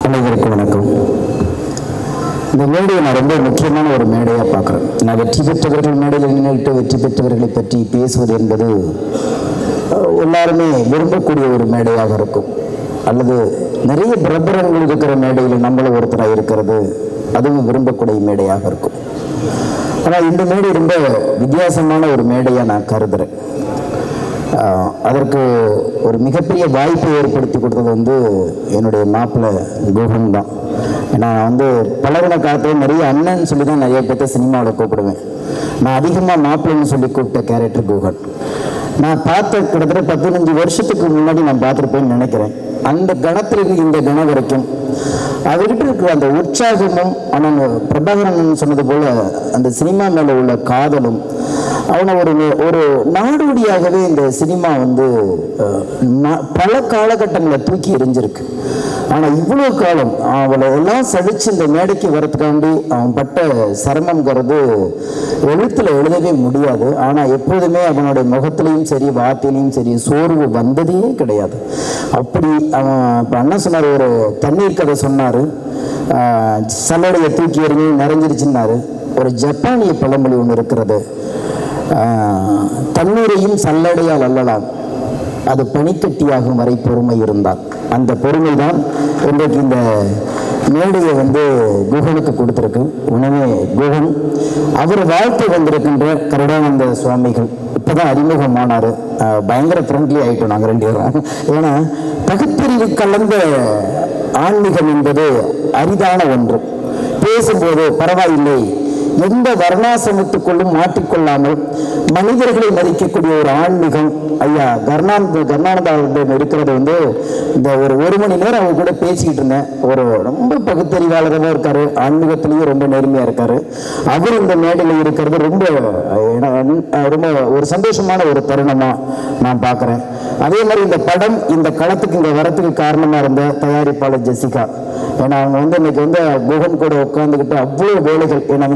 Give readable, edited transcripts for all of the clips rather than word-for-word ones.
அனைவருக்கும் வணக்கம். இந்த மேடையை நான் ரொம்ப முக்கியமான ஒரு மேடையாக பார்க்குறேன். நான் வெற்றி பெற்றவர்கள் மேடையில் நின்றுட்டு வெற்றி பெற்றவர்களை பற்றி பேசுவது என்பது எல்லாருமே விரும்பக்கூடிய ஒரு மேடையாக இருக்கும். அல்லது நிறைய பிரபலங்கள் இருக்கிற மேடையில் நம்மளும் ஒருத்தராக இருக்கிறது அதுவும் விரும்பக்கூடிய மேடையாக இருக்கும். ஆனால் இந்த மேடை ரொம்ப வித்தியாசமான ஒரு மேடையாக நான் கருதுகிறேன். அதற்கு ஒரு மிகப்பெரிய வாய்ப்பை ஏற்படுத்தி கொடுத்தது என்னுடைய மாப்பிள்ளை குகன் தான். நான் பலரின காலத்தில் நிறைய அண்ணன் சொல்லி தான் நிறைய பேர்த்த சினிமாவில் கூப்பிடுவேன். நான் அதிகமாக மாப்பிள்ளைன்னு சொல்லி கூப்பிட்ட கேரக்டர் குகன். நான் பார்த்த கிட்டத்தட்ட 15 வருஷத்துக்கு முன்னாடி நான் பார்த்துருப்பேன்னு நினைக்கிறேன். அந்த கணத்திலிருந்து இந்த கணம் வரைக்கும் அவர்கிட்ட இருக்கிற அந்த உற்சாகமும், ஆனால் பிரபாகரன் சொன்னது போல அந்த சினிமா மேலே உள்ள காதலும், அவனை ஒரு நாடோடியாகவே இந்த சினிமா பல காலகட்டங்களில் தூக்கி எறிஞ்சிருக்கு. ஆனால் இவ்வளோ காலம் அவளை எல்லாம் சடிச்சு இந்த மேடைக்கு வரத்துக்காண்டி அவன் பட்ட சிரமங்கிறது எழுத்தில் எழுதவே முடியாது. ஆனால் எப்போதுமே அவனுடைய முகத்திலையும் சரி வார்த்தையிலையும் சரி சோர்வு வந்ததே கிடையாது. அப்படி அவன் இப்போ அண்ணன் சொன்னார், ஒரு தண்ணீர் கதை சொன்னார், சல்லடையை தூக்கி எறிஞ்சு நிறைஞ்சிருச்சுன்னாரு. ஒரு ஜப்பானிய பழமொழி ஒன்று இருக்கிறது, தண்ணீரையும் சல்லடையால் அல்லலாம், அது பனிக்கட்டியாகும் வரை பொறுமை இருந்தால். அந்த பொறுமை தான் இன்றைக்கு இந்த மேடையை குகனுக்கு கொடுத்துருக்கு. உடனே குகன் அவர் வாழ்க்கை வந்திருக்கின்ற கருடானந்த சுவாமிகள் இப்போதான் அறிமுகமானார். பயங்கர ஃப்ரெண்ட்லி ஆகிட்டோம் நாங்கள் 2 பேரும். ஏன்னா பகுத்தறிவு கலந்த ஆன்மீகம் என்பது அரிதான ஒன்று. பேசும்போது பரவாயில்லை, எந்த வர்ணாசிரமத்துக்குள்ளும் மாட்டிக்கொள்ளாமல் மனிதர்களை மதிக்கக்கூடிய ஒரு ஆன்மீகம் ஐயா கருணானந்தாவிடம் இருக்கிறது. இந்த ஒரு மணி நேரம் அவங்க கூட பேசிக்கிட்டு இருந்தேன். ஒரு ரொம்ப பகுத்தறிவாளராக இருக்காரு, ஆன்மீகத்திலையும் ரொம்ப நேர்மையாக இருக்காரு. அவர் இந்த மேடையில் இருக்கிறது ரொம்ப ஒரு சந்தோஷமான ஒரு தருணமாக நான் பார்க்குறேன். அதே மாதிரி இந்த படம் இந்த களத்துக்கு இங்கே வரத்துக்கு காரணமாக இருந்த தயாரிப்பாளர் ஜெசிகா. ஏன்னா அவங்க இன்னைக்கு குகன் கூட உட்காந்துக்கிட்டு அவ்வளோ வேலைகள். ஏன்னா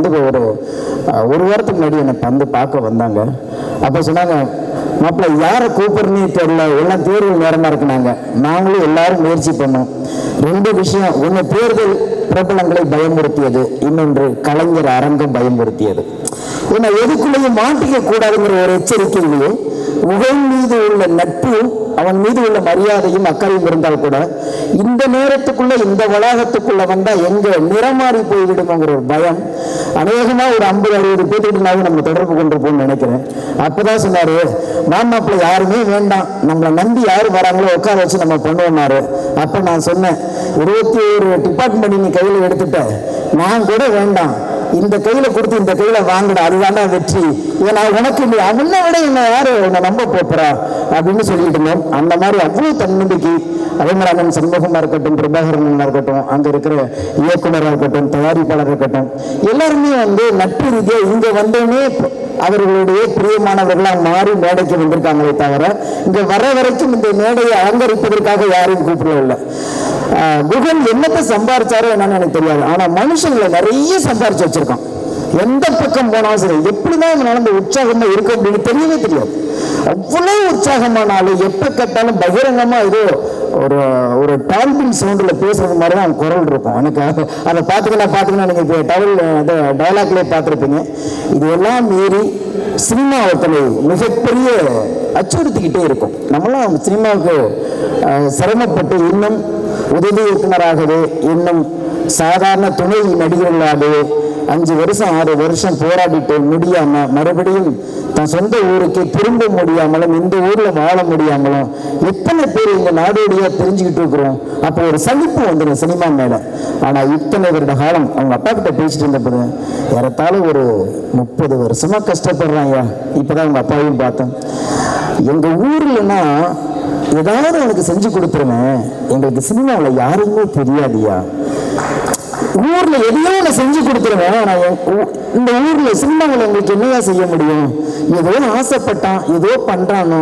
ஒரு வாரத்துக்கு முன்னாடி என்னை பார்க்க வந்தாங்க. அப்போ சொன்னாங்க, மாப்பிள்ளை யாரை கூப்பிடுறனே தெரியல, எல்லாம் தேர்வு நேரமாக இருக்குனாங்க. நாங்களும் எல்லாரும் முயற்சி பண்ணோம். 2 விஷயம், ஒன்று தேர்தல் பிரபலங்களை பயமுறுத்தியது, இன்னொன்று கலைஞர் அரங்கம் பயமுறுத்தியது. ஏன்னா எதுக்குள்ளேயும் மாட்டிக்க கூடாதுங்கிற ஒரு எச்சரிக்கையிலேயே உகன் மீது உள்ள நட்பும் அவன் மீது உள்ள மரியாதையும் அக்கறையும் இருந்தால் கூட இந்த நேரத்துக்குள்ள இந்த வளாகத்துக்குள்ள வந்தா எங்க நிறமாறி போய்விடுமோங்கிற ஒரு பயம் அநேகமா ஒரு 50-60 பேர்த்துக்கிட்டாவது நம்ம தொடர்பு கொண்டிருப்போம்னு நினைக்கிறேன். அப்பதான் சொன்னாரு, மாமாப்பிள்ள யாருமே வேண்டாம், நம்மளை நம்பி யாரு வராங்களோ உட்கார வச்சு நம்ம பண்ணுவோம்னாரு. அப்ப நான் சொன்னேன், 21 டிபார்ட்மெண்ட் நீ கையில எடுத்துட்ட, நான் கூட வேண்டாம், இந்த கையில கொடுத்து இந்த கையில வாங்கிட, அதுதான்டா வெற்றி. ஏன்னா உனக்கு அவனை விட என்ன யாரு உன்னை நம்ப போறா அப்படின்னு சொல்லிட்டு இருந்தோம். அந்த மாதிரி அவ்வளவு தன்னம்பிக்கை. அதே மாதிரி அண்ணன் சண்முகமா இருக்கட்டும், பிரபாகரனா இருக்கட்டும், அங்க இருக்கிற இயக்குனராக இருக்கட்டும், தயாரிப்பாளராக இருக்கட்டும், எல்லாருமே நட்பு ரீதியா இங்க வந்தோடனே அவர்களுடைய பிரியமானவர்களாக மாறி மேடைக்கு வந்திருக்காங்களே தவிர இங்க வர வரைக்கும் இந்த மேடையை அலங்கரிப்பதற்காக யாரையும் கூப்பிடவில்லை. குகன் என்னத்தை சம்பாரிச்சாரோ என்னன்னு எனக்கு தெரியாது. ஆனா மனுஷங்களை நிறைய சம்பாரிச்சு வச்சிருக்கான். எந்த பக்கம் போனாலும் சரி, எப்படிதான் இவனால இந்த உற்சாகமா இருக்கும் அப்படின்னு தெரியவே தெரியாது. அவ்வளவு உற்சாகமானாலும் எப்ப கேட்டாலும் பகிரங்கமா ஏதோ ஒரு டால்பின் சவுண்ட்ல பேசுறது மாதிரி தான் குரல் இருக்கும். எனக்கு அதை பாத்துக்கணும் நீங்க டயலாக்லயே பார்த்துருப்பீங்க. இது எல்லாம் மீறி சினிமா ஒருத்தனை மிகப்பெரிய அச்சுறுத்திக்கிட்டே இருக்கும். நம்மளாம் சினிமாவுக்கு சிரமப்பட்டு இன்னும் உதவி இயக்குனராகவே, இன்னும் சாதாரண துணை நடிகர்களாகவே 5 வருஷம் 6 வருஷம் போராடிட்டு முடியாம மறுபடியும் தன் சொந்த ஊருக்கு திரும்ப முடியாமலும் இந்த ஊர்ல வாழ முடியாமலும் எத்தனை பேர் இந்த நாடோடியா தெரிஞ்சுக்கிட்டு இருக்கிறோம். அப்போ ஒரு சலிப்பு வந்துடும் சினிமா மேல. ஆனா இத்தனை வருட காலம் அவங்க அப்பா கிட்ட பேசிட்டு இருந்தப்போ ஏறத்தாழ ஒரு 30 வருஷமா கஷ்டப்படுறாங்க. இப்பதான் அவங்க அப்பாவையும் பார்த்தேன். எங்க ஊர்லன்னா ஏதாவது எனக்கு செஞ்சு கொடுத்துருவேன், எங்களுக்கு சினிமாவில் யாருமே தெரியாதியா, ஊர்ல எதையோ நான் செஞ்சு கொடுத்துருவேன், நான் இந்த ஊர்ல சினிமாவில் எங்களுக்கு என்னையா செய்ய முடியும், ஏதோ ஆசைப்பட்டான் ஏதோ பண்றானோ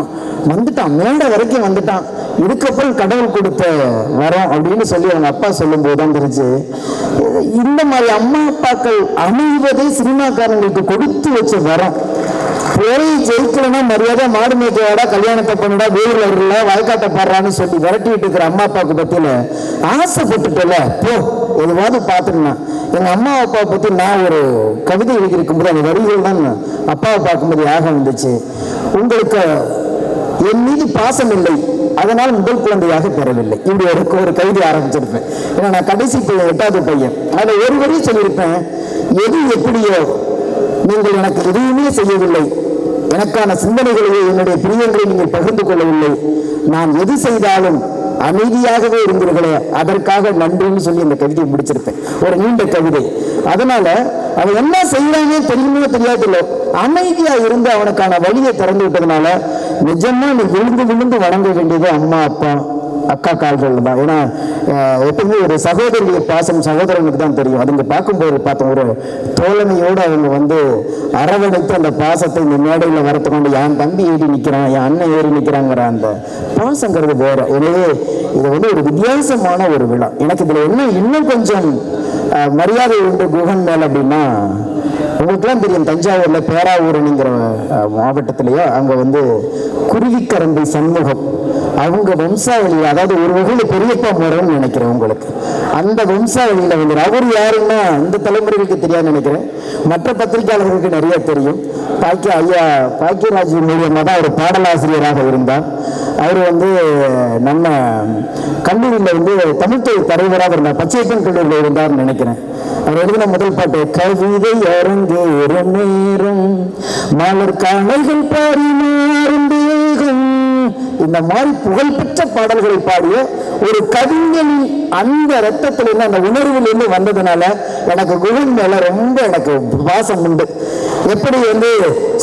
வந்துட்டான், மேடை வரைக்கும் வந்துட்டான், இதுக்கப்புறம் கடவுள் கொடுத்த வரோம் அப்படின்னு சொல்லி அவங்க அப்பா சொல்லும் போதுதான் தெரிஞ்சு இந்த மாதிரி அம்மா அப்பாக்கள் அமைவதே சினிமாக்காரங்களுக்கு கொடுத்து வச்ச வரம். போய் ஜெயிக்கலன்னா மரியாதை மாடு மேய்க்கவாடா, கல்யாணத்தை பண்ணுடா, வீடுல இருக்கல, வயக்காட்டை பாடுறான்னு சொல்லி விரட்டிட்டு இருக்கிற அம்மா அப்பாவுக்கு பத்தியில ஆசைப்பட்டுட்டல போ எதுவாவது பார்த்துருந்தா. எங்க அம்மா அப்பாவை பத்தி நான் ஒரு கவிதை எழுதியிருக்கும்போது அந்த வரிகள் தான் அப்பாவை பார்க்கும்போது யாக வந்துச்சு. உங்களுக்கு என் மீது பாசம் இல்லை, அதனால் முதல் குழந்தையாக பெறவில்லை. இப்படி ஒரு கவிதை ஆரம்பிச்சிருப்பேன். ஏன்னா நான் கடைசி பையன், 8வது பையன். அதில் ஒரு வரி சொல்லியிருப்பேன், எது எப்படியோ நீங்கள் எனக்கு எதுவுமே செய்யவில்லை, எனக்கான சிந்தனைகளையோ என்னுடைய பிரியங்களை நீங்கள் பகிர்ந்து கொள்ளவில்லை, நான் எது செய்தாலும் அமைதியாகவே இருந்தீர்களே, அதற்காக நன்றின்னு சொல்லி இந்த கவிதையை முடிச்சிருப்பேன். ஒரு நீண்ட கவிதை. அதனால அவன் என்ன செய்யறாங்க தெரியுமோ தெரியாதுல்ல, அமைதியா இருந்து அவனுக்கான வழியை திறந்து விட்டதுனால நிஜமா நீ விழுந்து விழுந்து வணங்க வேண்டியது அம்மா அப்பா அக்கா கால்கள் தான். ஏன்னா எப்பவுமே ஒரு சகோதரிய பாசம் சகோதரனுக்கு தான் தெரியும். அதுங்க பார்க்கும்போது பார்த்தோம், ஒரு தோழமையோடு அவங்க அரவணைத்து அந்த பாசத்தை இந்த மேடையில் வரத்துக்கொண்டு என் தம்பி ஏறி நிற்கிறான், என் அண்ணன் ஏறி நிற்கிறாங்கிற அந்த பாசங்கிறது வேற. எனவே இது ஒரு வித்தியாசமான ஒரு விழா. எனக்கு இதில் இன்னும் கொஞ்சம் மரியாதை உண்டு குகன் மேல் அப்படின்னா, உங்களுக்குலாம் தெரியும், தஞ்சாவூர்ல பேராவூரணிங்கிற மாவட்டத்திலேயோ அங்க குருவிக்கரம்பை சண்முகம் அவங்க வம்சாவளியில், அதாவது ஒரு வகையில் பெரியப்பா முறைன்னு நினைக்கிறேன் உங்களுக்கு, அந்த வம்சாவளியில் அவர் யாருன்னா இந்த தலைமுறைகளுக்கு தெரியாதுன்னு நினைக்கிறேன், மற்ற பத்திரிகையாளர்களுக்கு நிறைய தெரியும். ஐயா பாக்கியராஜ் மூலியமாக தான் ஒரு பாடலாசிரியராக இருந்தார். அவர் நம்ம கல்லூரியில் தமிழ்துறை தலைவராக இருந்தார், பச்சையப்பன் கல்லூரியில் இருந்தார்னு நினைக்கிறேன். அவர் எழுதின முதல் பாட்டு, கவிதை அரங்கேற நேரம் மலர் காலைகள் பாடி மாறும் தேகம், இந்த மாதிரி புகழ்பெற்ற பாடல்களை பாடிய ஒரு கவிஞனின் அந்த ரத்தத்திலிருந்து அந்த உணர்விலிருந்து வந்ததுனால எனக்கு குகன் மேல ரொம்ப எனக்கு பாசம் உண்டு. எப்படி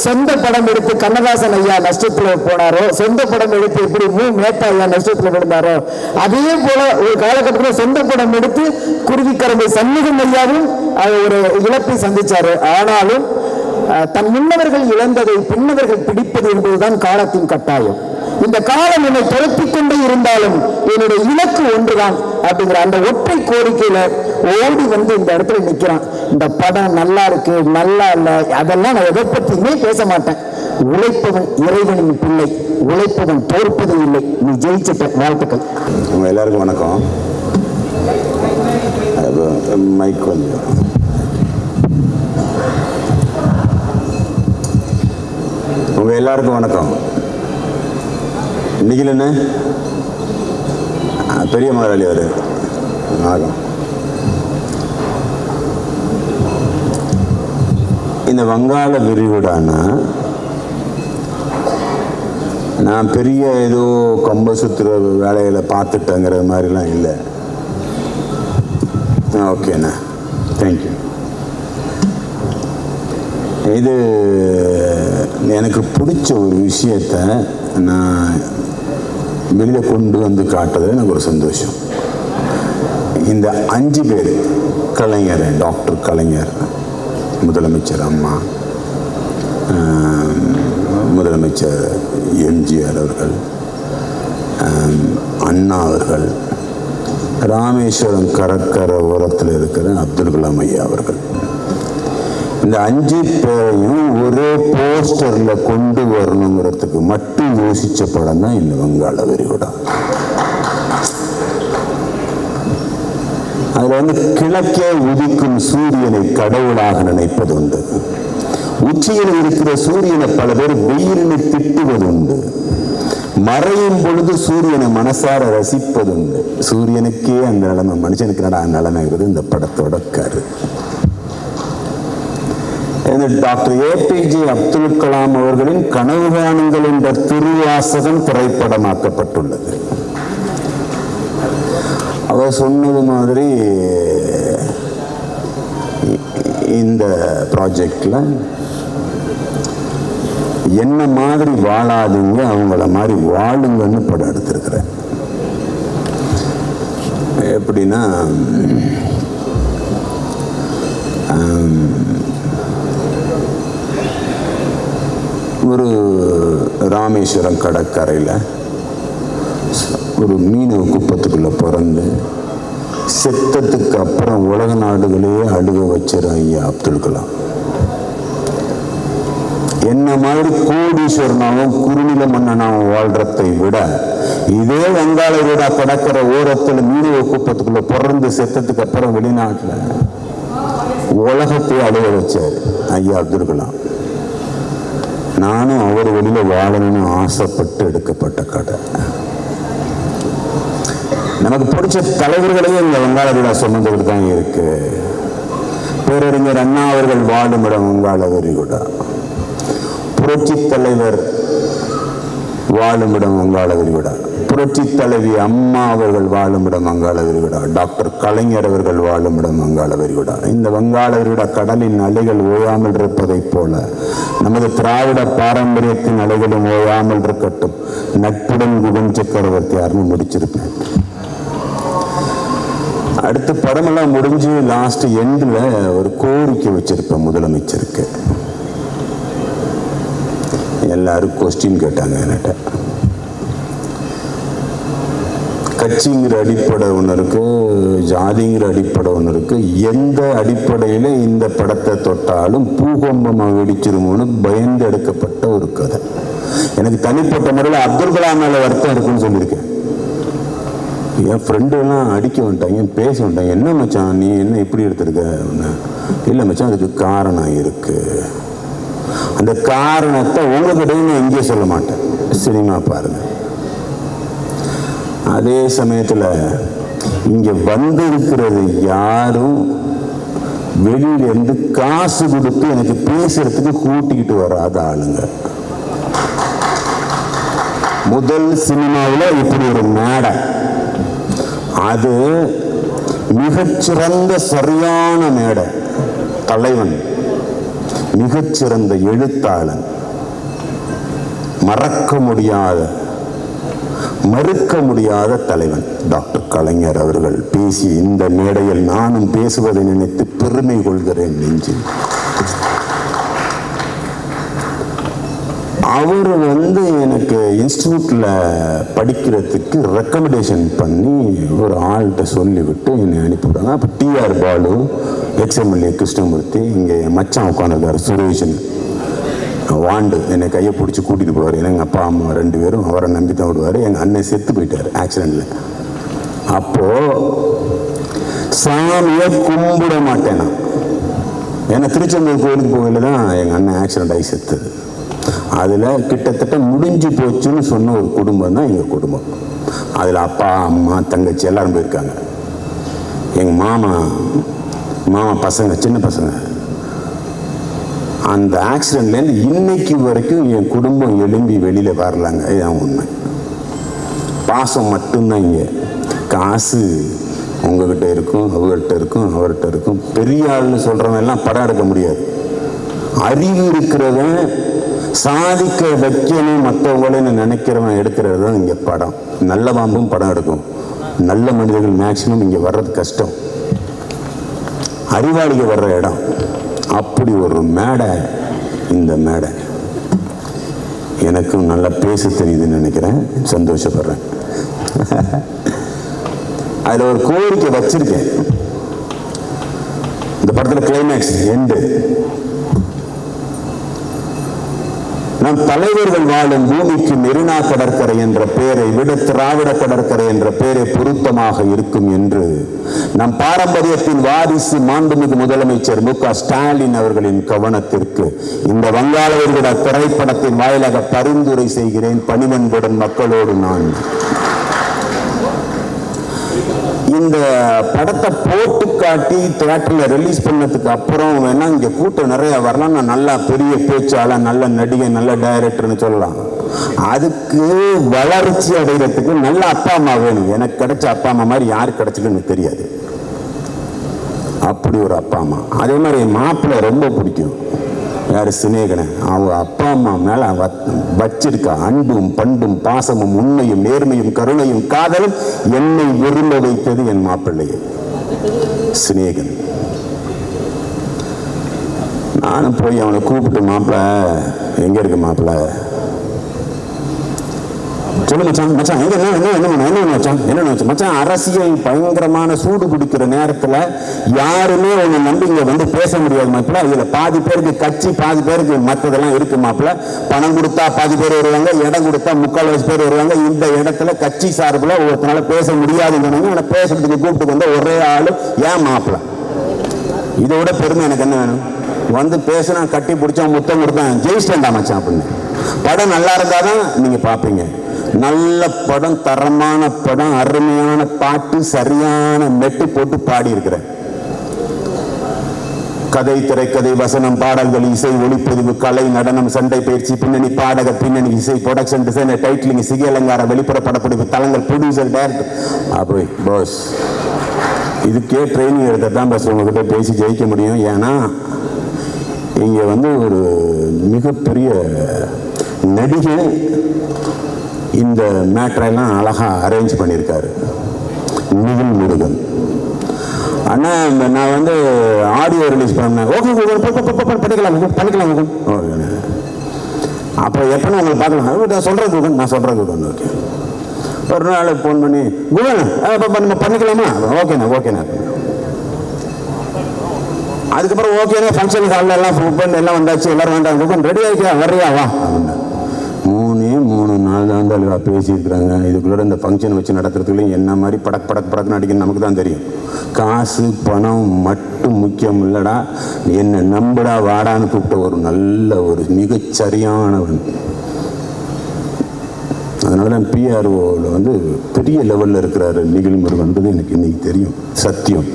சொந்த படம் எடுத்து கண்ணதாசன் ஐயா நஷ்டத்துல போனாரோ, சொந்த படம் எடுத்து எப்படி மேத்தா ஐயா நஷ்டத்துல விழுந்தாரோ, அதே போல ஒரு காலகட்டத்தில் சொந்த படம் எடுத்து குருவிக்கரம்பை சண்முகம் ஐயாவும் ஒரு இழப்பை சந்திச்சாரு. ஆனாலும் தன் முன்னவர்கள் இழந்ததை பின்னவர்கள் பிடிப்பது என்பதுதான் காலத்தின் கட்டாயம். இந்த காலம் என்னை துரத்திக் கொண்டே இருந்தாலும் என்னுடைய இலக்கு ஒன்றுதான் அப்படிங்கிற அந்த ஒற்றை கோரிக்கையில ஓடி இந்த இடத்துல நிற்கிறான். இந்த படம் நல்லா இருக்கு நல்லா இல்ல அதெல்லாம் நான் எதை பற்றியுமே பேச மாட்டேன். உழைப்பவன் இறைவனின் பிள்ளை, உழைப்பவன் தோற்பதும் இல்லை. நீ ஜெயிச்சிட்ட. வாழ்த்துக்கள். உங்க எல்லாருக்கும் வணக்கம். மைக் உங்க எல்லாருக்கும் வணக்கம். இன்னைக்கு என்ன பெரிய முதலாளி அவர் வணக்கம். இந்த வங்காள விரிகுடானா நான் பெரிய ஏதோ கம்ப சுத்துற வேலைகளை பார்த்துட்டேங்கிற மாதிரிலாம் இல்லை. ஓகேண்ணா, தேங்க்யூ. இது எனக்கு பிடிச்ச ஒரு விஷயத்தை நான் வெளியில் கொண்டு காட்டுறது எனக்கு ஒரு சந்தோஷம். இந்த 5 பேர், கலைஞர், டாக்டர் கலைஞர், முதலமைச்சர் அம்மா, முதலமைச்சர் எம்ஜிஆர் அவர்கள், அண்ணா அவர்கள், ராமேஸ்வரம் கடற்கரை ஓரத்தில் இருக்கிற அப்துல் கலாம் ஐயா அவர்கள், இந்த 5 பேரையும் ஒரே போஸ்டர்ல கொண்டு வரணுங்கிறதுக்கு மட்டும் யோசிச்ச படம் தான் இந்த வங்காள விரிகுடா. அதுல கிழக்கே உதிக்கும் சூரியனை கடவுளாக நினைப்பதுண்டு, உச்சியில் இருக்கிற சூரியனை பல பேர் வெயிலினை திட்டுவதுண்டு, மறையும் பொழுது சூரியனை மனசார ரசிப்பதுண்டு. சூரியனுக்கே அந்த நிலைமை, மனுஷனுக்கு நிலைமைங்கிறது இந்த படத்தோட கருத்து. டாக்டர் ஏபிஜே அப்துல் கலாம் அவர்களின் கனவு காணுங்கள் என்ற திருவாசகம் திரைப்படமாக்கப்பட்டுள்ளது. அவர் சொன்னது மாதிரி இந்த ப்ராஜெக்ட்ல என்ன மாதிரி வாழாதீங்க, அவங்கள மாதிரி வாழுங்கன்னு படம் எடுத்திருக்கிறேன். எப்படின்னா, ஒரு ராமேஸ்வரம் கடற்கரையில் ஒரு மீனவ குப்பத்துக்குள்ளே பிறந்து செத்தத்துக்கு அப்புறம் உலக நாடுகளையே அழுக வச்சார் ஐயா அப்துல் கலாம். என்ன மாதிரி கோடீஸ்வரனாவும் குறுநில மன்னனாவும் வாழ்றதை விட இதே வங்காள விடா கடற்கரை ஓரத்தில் மீனவ குப்பத்துக்குள்ள பிறந்து செத்ததுக்கு அப்புறம் வெளிநாட்டில் உலகத்தை அடைய வச்சார் ஐயா அப்துல் கலாம். நானும் அவர் வெளியில வாழணும்னு ஆசைப்பட்டு எடுக்கப்பட்ட கதை. நமக்கு பிடிச்ச தலைவர்களையும் இந்த வங்காள விடா சுமந்துகிட்டு தான் இருக்கு. பேரறிஞர் அண்ணா அவர்கள் வாழும் இடம் வங்காள விரிகுடா. புரட்சி தலைவர் வாழும் இடம் வங்காள விரிகுடா. புரட்சி தலைவி அம்மா அவர்கள் வாழும் இடம் வங்காள விரிகுடா. டாக்டர் கலைஞர் அவர்கள் வாழும் இடம் வங்காள விரிகுடா. இந்த வங்காள விரிகுடா கடலின் அலைகள் ஓயாமல் இருப்பதைப் போல நமது திராவிட பாரம்பரியத்தின் அலைகளும் ஓயாமல் இருக்கட்டும். நட்புடன் குகன் சக்கரவர்த்தியார்னு முடிச்சிருப்பேன். அடுத்த படமெல்லாம் முடிஞ்சு லாஸ்ட் எண்டில் ஒரு கோரிக்கை வச்சிருப்பேன் முதலமைச்சருக்கு. எல்லாரும் கொஸ்டின் கேட்டாங்க என்கிட்ட. கட்சிங்கிற அடிப்படை ஒன்று இருக்கு, ஜாதிங்கிற அடிப்படை ஒன்று இருக்கு. எந்த அடிப்படையில் இந்த படத்தை தொட்டாலும் பூகம்பமாக வெடிச்சிருமோன்னு பயந்து எடுக்கப்பட்ட ஒரு கதை. எனக்கு தனிப்பட்ட முறையில் அப்துல் கலாம் மேலே வருத்தம் இருக்குன்னு சொல்லியிருக்கேன். என் ஃப்ரெண்டுலாம் அடிக்க வந்துட்டாங்க, பேச வந்துட்டாங்க. என்ன மச்சான் நீ என்ன இப்படி எடுத்திருக்க? இல்லை மச்சான் அதுக்கு காரணம் இருக்கு. அந்த காரணத்தை உங்ககிட்டையும் நான் எங்கேயும் சொல்ல மாட்டேன். சினிமா பாருங்க. அதே சமயத்தில் இங்கே வந்து இருக்கிறது யாரும் வெளியிலேருந்து காசு கொடுத்து எனக்கு பேசுறதுக்கு கூட்டிக்கிட்டு வராத ஆளுங்க. முதல் சினிமாவில் இப்படி ஒரு மேடை, அது மிகச்சிறந்த சரியான மேடை. தலைவன் மிகச்சிறந்த எழுத்தாளன், மறக்க முடியாத மறுக்க முடியாத தலைவன் டாக்டர் கலைஞர் அவர்கள் பேசிய இந்த மேடையில் நானும் பேசுவதை நினைத்து பெருமை கொள்கிறேன் நெஞ்சில். அவர் எனக்கு இன்ஸ்டியூட்டில் படிக்கிறதுக்கு ரெக்கமெண்டேஷன் பண்ணி ஒரு ஆள்கிட்ட சொல்லிவிட்டு என்னை அனுப்பிவிட்டாங்க. அப்போ டிஆர் பாலு, எக்ஸ்எம்எல்ஏ கிருஷ்ணமூர்த்தி, இங்கே மச்சான் உட்காந்துருக்காரு சுரேஷன் வாண்டு, என்னை கையை பிடிச்சி கூட்டிகிட்டு போவார். எங்கள் அப்பா அம்மா 2 பேரும் அவரை நம்பி தான் விடுவார். எங்கள் அண்ணன் செத்து போயிட்டார் ஆக்சிடெண்ட்டில். அப்போது சாமியை கும்பிட மாட்டேன் நான். ஏன்னா திருச்செந்தூர் கோயிலுக்கு போகல தான் எங்கள் அண்ணன் ஆக்சிடெண்ட் ஆகி செத்துது. அதில் கிட்டத்தட்ட முடிஞ்சு போச்சுன்னு சொன்ன ஒரு குடும்பம் தான் எங்கள் குடும்பம். அதில் அப்பா அம்மா தங்கச்சி எல்லாரும் போயிருக்காங்க. எங்கள் மாமா பசங்க, சின்ன பசங்க. அந்த ஆக்சிடெண்ட்லேருந்து இன்னைக்கு வரைக்கும் என் குடும்பம் எழும்பி வெளியில் வரலாங்க. இதுதான் உண்மை. பாசம் மட்டும்தான். இங்கே காசு உங்ககிட்ட இருக்கும், அவர்கிட்ட இருக்கும், அவர்கிட்ட இருக்கும். பெரிய ஆள்னு சொல்கிறவன் எல்லாம் படம் எடுக்க முடியாது. அறிவு இருக்கிறவன் சாதிக்க வைக்கணும் மற்றவங்களன்னு நினைக்கிறவன் எடுக்கிறது தான் இங்கே படம். நல்ல பாம்பும் படம் எடுக்கும். நல்ல மனிதர்கள் மேக்சிமம் இங்கே வர்றது கஷ்டம். அறிவாளிகள் வர்ற இடம். அப்படி ஒரு மேடை இந்த மேடை. எனக்கும் நல்லா பேச தெரியுதுன்னு நினைக்கிறேன், சந்தோஷப்படுறேன். அதில் ஒரு கோரிக்கை வச்சிருக்கேன். இந்த படத்தில் கிளைமேக்ஸ் எண்டு, நம் தலைவர்கள் வாழும் பூமிக்கு மெரினா கடற்கரை என்ற பெயரை விட திராவிட கடற்கரை என்ற பெயரை பொருத்தமாக இருக்கும் என்று நம் பாரம்பரியத்தின் வாரிசு மாண்புமிகு முதலமைச்சர் மு.க. ஸ்டாலின் அவர்களின் கவனத்திற்கு இந்த வங்காள விரிகுடா திரைப்படத்தின் வாயிலாக பரிந்துரை செய்கிறேன். பணிவன்புடன் மக்களோடு நான். இந்த படத்தை போட்டு காட்டி தியேட்டரில் ரிலீஸ் பண்ணதுக்கு அப்புறம் வேணா இங்கே கூட்டம் நிறைய வரலாம். நான் நல்லா பெரிய பேச்சாளர், நல்ல நடிகை, நல்ல டைரக்டர்னு சொல்லலாம். அதுக்கு வளர்ச்சி அடைகிறதுக்கு நல்ல அப்பா அம்மா வேணும். எனக்கு கிடைச்ச அப்பா அம்மா மாதிரி யாருக்கு கிடைச்சதுன்னு எனக்கு தெரியாது. அப்படி ஒரு அப்பா அம்மா. அதே மாதிரி என் மாப்பிள்ளை ரொம்ப பிடிக்கும். யார்? சினேகனை. அவங்க அப்பா அம்மா மேலே வச்சிருக்க அன்பும் பண்பும் பாசமும் உண்மையும் நேர்மையும் கருணையும் காதலும் என்னை விரும்ப வைத்தது என் மாப்பிள்ளையை சினேகன். நானும் போய் அவனை கூப்பிட்டு, மாப்பிள்ள எங்கே இருக்கு மாப்பிள்ள? சொல்லு மச்சான் மச்சான் எங்க என்ன மச்சான் என்ன மச்சான் அரசியல் பயங்கரமான சூடு பிடிக்கிற நேரத்துல யாருமே உன்னை நம்பி இங்க வந்து பேச முடியாது மாப்பிள்ள. இதுல பாதி பேருக்கு கட்சி, பாதி பேருக்கு மற்றதெல்லாம் இருக்கு மாப்பிள்ள. பணம் கொடுத்தா பாதி பேர் வருவாங்க, இடம் கொடுத்தா 3/4 பேர் வருவாங்க. இந்த இடத்துல கட்சி சார்பில் ஒருத்தனால பேச முடியாதுன்னு ஆனா பேசுறதுக்கு கூப்பிட்டு வந்த ஒரே ஆளு ஏன் மாப்பிள்ள. இதோட பெருமை எனக்கு என்ன வேணும்? வந்து பேசுனா கட்டி பிடிச்சா முத்தம் கொடுத்தேன் ஜெயிச்சிட்டேன்டா மச்சான் அப்படின்னு. படம் நல்லா இருந்தாதான் நீங்க பாப்பீங்க. நல்ல படம், தரமான படம், அருமையான பாட்டு, சரியான மெட்டு போட்டு பாடி இருக்கிறேன். கதை, திரைக்கதை, வசனம், பாடல்கள், இசை, ஒளிப்பதிவு, கலை, நடனம், சண்டை பயிற்சி, பின்னணி பாடக, பின்னணி இசை, ப்ரொடக்ஷன் டிசைனர், டைட்டிலிங், சிகை அலங்காரம், வெளிப்புற படப்பிடிப்பு, தளங்கள், ப்ரொடியூசர், டைரக்டர். அப்படி பாஸ் இதுக்கே ட்ரைனிங் எடுத்தான் பஸ் உங்ககிட்ட பேசி ஜெயிக்க முடியும். ஏன்னா இங்கே வந்து ஒரு மிகப்பெரிய நடிகை இந்த மேட்டரெல்லாம் அழகாக அரேஞ்ச் பண்ணியிருக்காரு, நிகில் முருகன். ஆனால் நான் வந்து ஆடியோ ரிலீஸ் பண்ணேன். ஓகே பண்ணிக்கலாம் ஓகே. அப்புறம் எப்போ உங்களை பார்க்கலாம் நான் சொல்கிறேன் குகன் ஓகே. ஒரு நாள் ஃபோன் பண்ணி குகன் நம்ம பண்ணிக்கலாமா? ஓகேண்ணா. அதுக்கப்புறம் ஓகேண்ணா ஃபங்க்ஷன் ஹாலில் எல்லாம் ஃபுட் பண்ணி எல்லாம் வந்தாச்சு, எல்லாரும் வேண்டாம் குகன் ரெடி ஆகிக்கா வர்றியா வா அப்படின்னா. 3 நாள் தான் வந்து பேசியிருக்கிறாங்க. இதுக்குள்ளே இந்த ஃபங்க்ஷன் வச்சு நடத்துறதுக்குள்ளே என்ன மாதிரி படக்கு நடிக்கணும் நமக்கு தான் தெரியும். காசு பணம் மட்டும் முக்கியம் இல்லைடா, என்னை நம்புடா வாடான்னு கூப்பிட்ட ஒரு நல்ல ஒரு மிகச்சரியானவன். அதனால தான் பிஆர்ஓவில் வந்து பெரிய லெவலில் இருக்கிறாரு நிகில் முருகன்றது எனக்கு இன்னைக்கு தெரியும். சத்தியம்.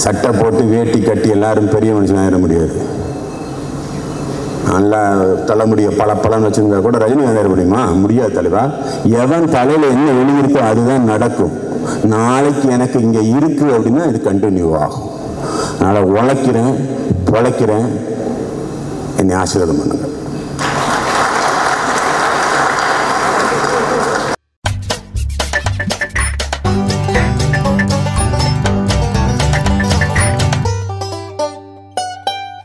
சட்டை போட்டு வேட்டி கட்டி எல்லாரும் பெரிய மனுஷன் ஆயிட முடியாது. நல்லா தலைமுடிய பலன்னு வச்சிருந்தா கூட ரஜினிகாந்த் ஆயிட முடியுமா? முடியாது தலைவா. எவன் தலையில் என்ன எழுதியிருக்கோ அதுதான் நடக்கும். நாளைக்கு எனக்கு இங்கே இருக்கு அப்படின்னா இது கண்டினியூ ஆகும். அதனால் உழைக்கிறேன், பொழைக்கிறேன், என்னை ஆசீர்வாதம் பண்ணுங்க.